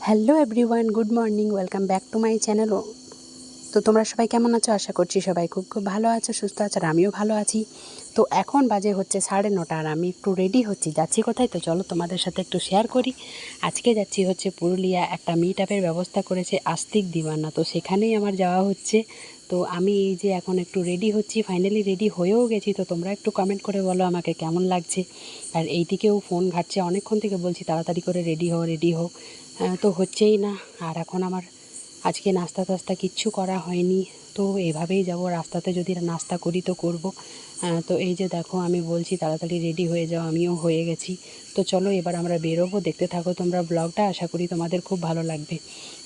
Hello everyone, good morning, welcome back to my channel. তো তোমরা সবাই কেমন আছো? আশা করছি সবাই খুব খুব ভালো আছো, সুস্থ আছো, আর আমিও ভালো আছি। তো এখন বাজে হচ্ছে 9:30, আর আমি একটু রেডি হচ্ছি। যাচ্ছি কোথায়? তো চলো তোমাদের সাথে একটু শেয়ার করি। আজকে যাচ্ছি হচ্ছে পুরুলিয়া, একটা মিট আপের ব্যবস্থা করেছে আস্তিক দিওয়ানা, তো সেখানেই আমার যাওয়া হচ্ছে। তো আমি এই যে এখন একটু রেডি হচ্ছি, ফাইনালি রেডি হয়েও গেছি। তো তোমরা একটু কমেন্ট করে বলো আমাকে কেমন লাগছে। আর এই দিকেও ফোন ঘাটছে, অনেকক্ষণ থেকে বলছি তাড়াতাড়ি করে রেডি হও রেডি হও, তো হচ্ছেই না। আর এখন আমার আজকে নাস্তা টাস্তা কিচ্ছু করা হয়নি, তো এভাবেই যাব। রাস্তাতে যদি নাস্তা করি তো করব। তো এই যে দেখো, আমি বলছি তাড়াতাড়ি রেডি হয়ে যাও, আমিও হয়ে গেছি। তো চলো এবার আমরা বেরোবো, দেখতে থাকো তোমরা ব্লগটা, আশা করি তোমাদের খুব ভালো লাগবে।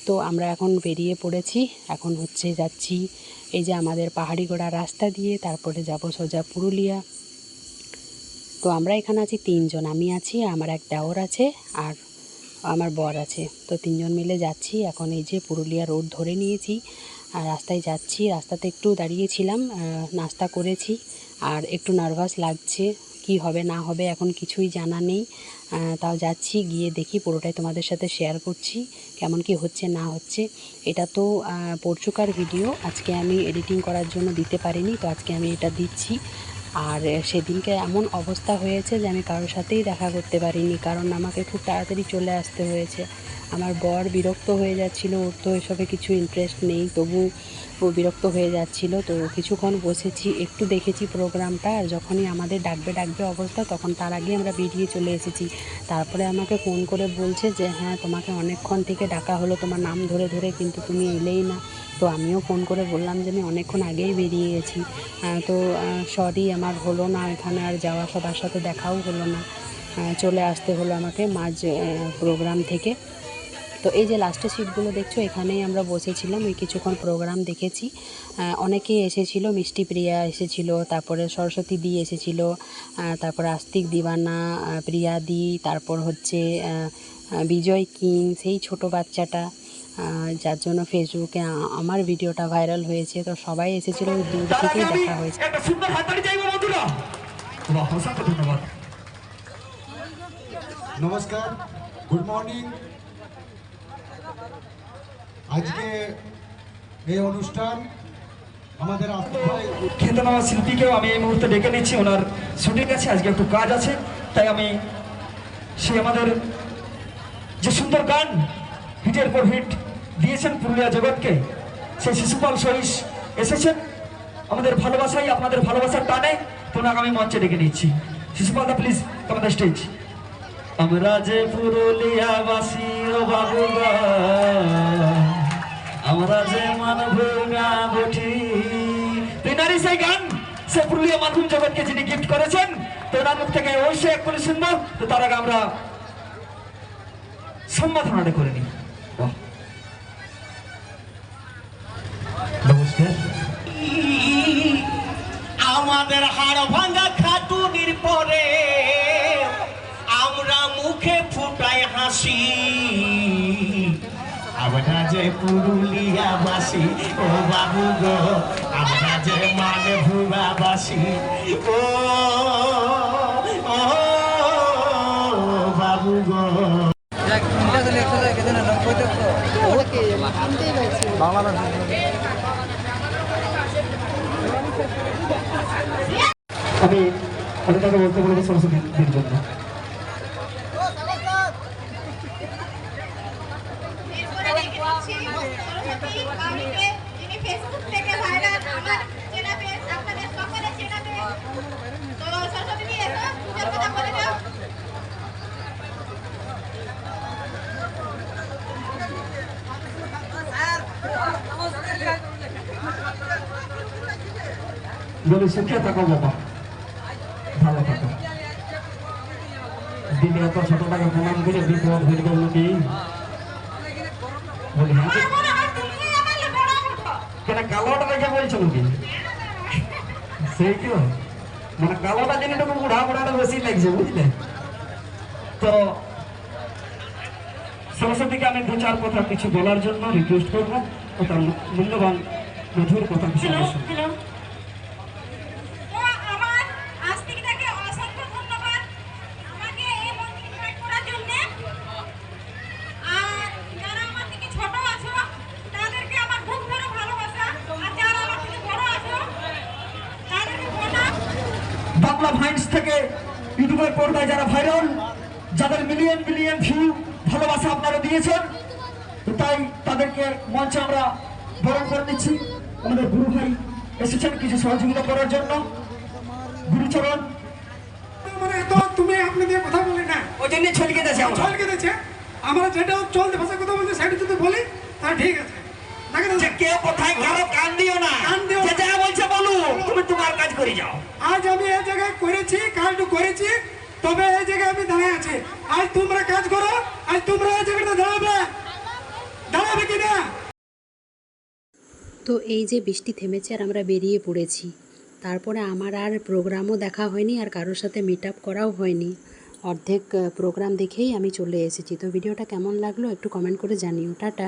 তো আমরা এখন বেরিয়ে পড়েছি, এখন হচ্ছে যাচ্ছি এই যে আমাদের পাহাড়ি ঘোড়া রাস্তা দিয়ে, তারপরে যাব সোজা পুরুলিয়া। তো আমরা এখানে আছি 3জন, আমি আছি, আমার এক দেওর আছে, আর আমার বর আছে। তো 3জন মিলে যাচ্ছি। এখন এই যে পুরুলিয়া রোড ধরে নিয়েছি আর রাস্তায় যাচ্ছি। রাস্তাতে একটু দাঁড়িয়েছিলাম, নাস্তা করেছি, আর একটু নার্ভাস লাগছে, কি হবে না হবে এখন কিছুই জানা নেই। তাও যাচ্ছি, গিয়ে দেখি, পুরোটাই তোমাদের সাথে শেয়ার করছি কেমন কি হচ্ছে না হচ্ছে। এটা তো পরশুকার ভিডিও, আজকে আমি এডিটিং করার জন্য দিতে পারিনি, তো আজকে আমি এটা দিচ্ছি। আর সেদিনকে এমন অবস্থা হয়েছে যে আমি কারোর সাথেই দেখা করতে পারিনি, কারণ আমাকে খুব তাড়াতাড়ি চলে আসতে হয়েছে। আমার বর বিরক্ত হয়ে যাচ্ছিল, ওর তো এসবে কিছু ইন্টারেস্ট নেই, তবু ও বিরক্ত হয়ে যাচ্ছিল। তো কিছুক্ষণ বসেছি, একটু দেখেছি প্রোগ্রামটা, আর যখনই আমাদের ডাকবে অবস্থা, তখন তার আগে আমরা বেরিয়ে চলে এসেছি। তারপরে আমাকে ফোন করে বলছে যে হ্যাঁ, তোমাকে অনেকক্ষণ থেকে ডাকা হলো তোমার নাম ধরে ধরে, কিন্তু তুমি এলেই না। তো আমিও ফোন করে বললাম যে আমি অনেকক্ষণ আগেই বেরিয়ে গেছি, তো সরি আমার হলো না এখানে আর যাওয়া, সবার সাথে দেখাও হলো না, চলে আসতে হলো আমাকে মাঝ প্রোগ্রাম থেকে। তো এই যে লাস্টের সিটগুলো দেখছো, এখানেই আমরা বসেছিলাম, ওই কিছুক্ষণ প্রোগ্রাম দেখেছি। অনেকেই এসেছিলো, মিষ্টি প্রিয়া এসেছিল, তারপরে সরস্বতী দি এসেছিল, তারপরে আস্তিক দিওয়ানা, প্রিয়া দি, তারপর হচ্ছে বিজয় কিং, সেই ছোট বাচ্চাটা, যার জন্য ফেসবুকে আমার ভিডিওটা ভাইরাল হয়েছে। তো সবাই এসেছিল, ওই দূর থেকেই দেখা হয়েছে। নমস্কার, গুড মর্নিং। আজকে এই অনুষ্ঠান আমাদের খ্যাতনামা শিল্পীকেও আমি এই মুহূর্তে ডেকে নিচ্ছি, ওনার শুটিং আছে, আজকে একটু কাজ আছে, তাই আমি সে আমাদের যে সুন্দর গান হিটের পর হিট দিয়েছেন পুরুলিয়া জগৎকে, সেই শিশুপাল সহিস এসেছেন আমাদের ভালোবাসাই, আপনাদের ভালোবাসার টানে, তো ওনাকে আমি মঞ্চে ডেকে নিচ্ছি। শিশুপালদা please come on the stage. আমরা যে পুরুলিয়াবাসী ও বাবু, আমরা যে মানভূমা বটি, তেনারই সেই গান, সে পুরুলিয়া মানভূম জগৎকে যিনি গিফট করেছেন, তো ওনার মুখ থেকে অবশ্যই এক করে শুনবো। তো তার আগে আমরা সম্মাননা করে নিই। নমস্কার। আমাদের হাড় ভাঙা খাটুনির পরে আমরা মুখে ফুটাই হাসি, আমরা যে পুরুলিয়াবাসী ও বাবু গো, আমরা যে মানভূমাবাসী ও বাবু গো। আমি তাকে বলতে বলবো সরস্বতীর জন্য। বলি সুখে থাকো বাবা, ভালো থাকো। দিনে এত ছোটটাকে প্রণাম করে বিপদ হয়ে গেল কি? বলি হ্যাঁ, কেন কালোটা দেখে বলছো নাকি? সেই তো মানে কালোটা জিনিসটাকে বুড়া বুড়াটা বেশি লাগছে, বুঝলে? তো সরস্বতীকে আমি 2-4 কথা কিছু বলার জন্য রিকোয়েস্ট করবো, ও তার মূল্যবান মধুর কথা কিছু শুনবো। আমাকে এই মঞ্চে ইনভাইট করার জন্য। আর যারা ভাইন্স থেকে ইউটিউবের পর্দায় যারা ভাইরাল, যাদের মিলিয়ন মিলিয়ন ভিউ, ভালোবাসা আপনারা দিয়েছেন, তো তাই তাদেরকে মঞ্চে আমরা বরণ করে নিচ্ছি। আমাদের গুরু ভাই এসেছেন কিছু সহযোগিতা করার জন্য। গুরুচরণ মানে তো তুমি আপনি দিয়ে কথা বলি না, ওই জন্য ছলকে দিয়েছে আমরা। ছলকে দিচ্ছে। আমরা যেটা চলতে ভাষা কথা বলছি সেটা যদি বলি তা ঠিক আছে। নাকি দাদা? যে কেউ কোথায় কারো কান দিও না, কান দিও না। যে যা বলছে বলো, তুমি তোমার কাজ করে যাও। আজ আমি এই জায়গায় করেছি, কাজটা করেছি, তবে এই জায়গায় আমি দাঁড়িয়ে আছি। আজ তোমরা কাজ করো, আজ তোমরা এই জায়গাটা দাঁড়াবে কিনা? তো এই যে বৃষ্টি থেমেছে আর আমরা বেরিয়ে পড়েছি। তারপরে আমার আর প্রোগ্রামও দেখা হয়নি আর কারোর সাথে মিট আপ করাও হয়নি। অর্ধেক প্রোগ্রাম দেখেই আমি চলে এসেছি। তো ভিডিওটা কেমন লাগলো একটু কমেন্ট করে জানিও। টাটা।